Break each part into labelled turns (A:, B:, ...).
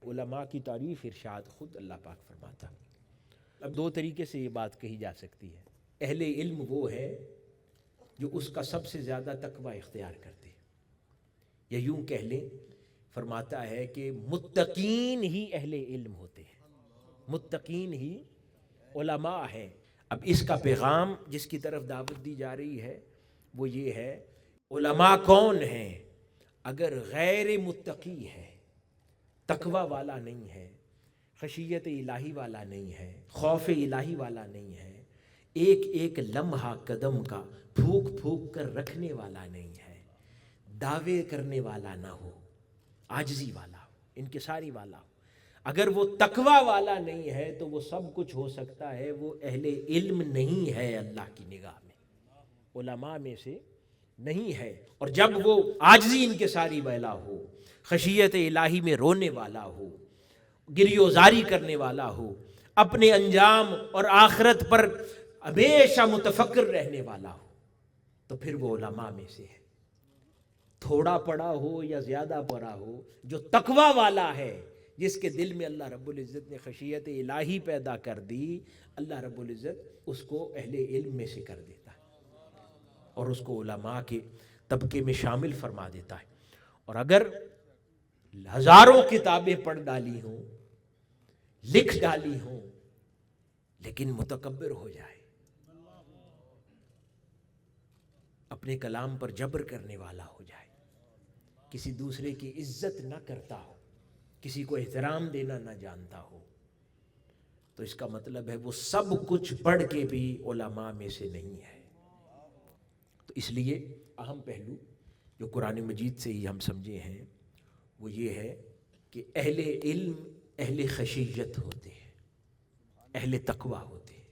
A: علماء کی تعریف ارشاد خود اللہ پاک فرماتا۔ اب دو طریقے سے یہ بات کہی جا سکتی ہے۔ اہل علم وہ ہے جو اس کا سب سے زیادہ تقوی اختیار کرتے ہیں، یا یوں کہہ لیں، فرماتا ہے کہ متقین ہی اہل علم ہوتے ہیں، متقین ہی علماء ہیں۔ اب اس کا پیغام جس کی طرف دعوت دی جا رہی ہے وہ یہ ہے، علماء کون ہیں؟ اگر غیر متقی ہے، تقوی والا نہیں ہے، خشیت الہی والا نہیں ہے، خوف الہی والا نہیں ہے، ایک ایک لمحہ قدم کا پھونک پھونک کر رکھنے والا نہیں ہے، دعوے کرنے والا نہ ہو، عاجزی والا ہو، انکساری والا ہو، اگر وہ تقوی والا نہیں ہے تو وہ سب کچھ ہو سکتا ہے، وہ اہل علم نہیں ہے اللہ کی نگاہ میں، علماء میں سے نہیں ہے۔ اور جب وہ عاجزی انکساری والا ہو، خشیت الہی میں رونے والا ہو، گریوزاری کرنے والا ہو، اپنے انجام اور آخرت پر ہمیشہ متفکر رہنے والا ہو، تو پھر وہ علماء میں سے ہے۔ تھوڑا پڑھا ہو یا زیادہ پڑھا ہو، جو تقوی والا ہے، جس کے دل میں اللہ رب العزت نے خشیت الہی پیدا کر دی، اللہ رب العزت اس کو اہل علم میں سے کر دیتا ہے اور اس کو علماء کے طبقے میں شامل فرما دیتا ہے۔ اور اگر ہزاروں کتابیں پڑھ ڈالی ہوں، لکھ ڈالی ہوں، لیکن متکبر ہو جائے، اپنے کلام پر جبر کرنے والا ہو جائے، کسی دوسرے کی عزت نہ کرتا ہو، کسی کو احترام دینا نہ جانتا ہو، تو اس کا مطلب ہے وہ سب کچھ پڑھ کے بھی علماء میں سے نہیں ہے۔ تو اس لیے اہم پہلو جو قرآن مجید سے ہی ہم سمجھے ہیں وہ یہ ہے کہ اہل علم اہل خشیت ہوتے ہیں، اہل تقوی ہوتے ہیں۔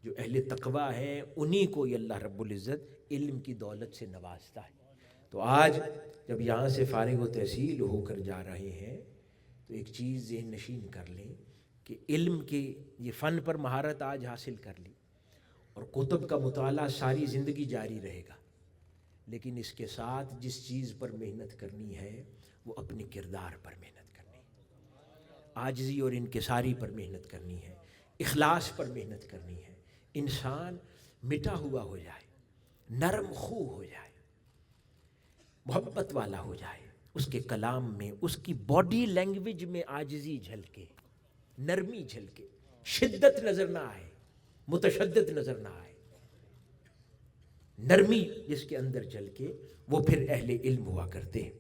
A: جو اہل تقوی ہیں انہی کو یہ اللہ رب العزت علم کی دولت سے نوازتا ہے۔ تو آج جب یہاں سے فارغ و تحصیل ہو کر جا رہے ہیں تو ایک چیز ذہن نشین کر لیں کہ علم کے یہ فن پر مہارت آج حاصل کر لی اور کتب کا مطالعہ ساری زندگی جاری رہے گا، لیکن اس کے ساتھ جس چیز پر محنت کرنی ہے وہ اپنے کردار پر محنت کرنی ہے، عاجزی اور انکساری پر محنت کرنی ہے، اخلاص پر محنت کرنی ہے۔ انسان مٹا ہوا ہو جائے، نرم خو ہو جائے، محبت والا ہو جائے، اس کے کلام میں، اس کی باڈی لینگویج میں عاجزی جھلکے، نرمی جھلکے، شدت نظر نہ آئے، متشدد نظر نہ آئے، نرمی جس کے اندر جھلکے، وہ پھر اہل علم ہوا کرتے ہیں۔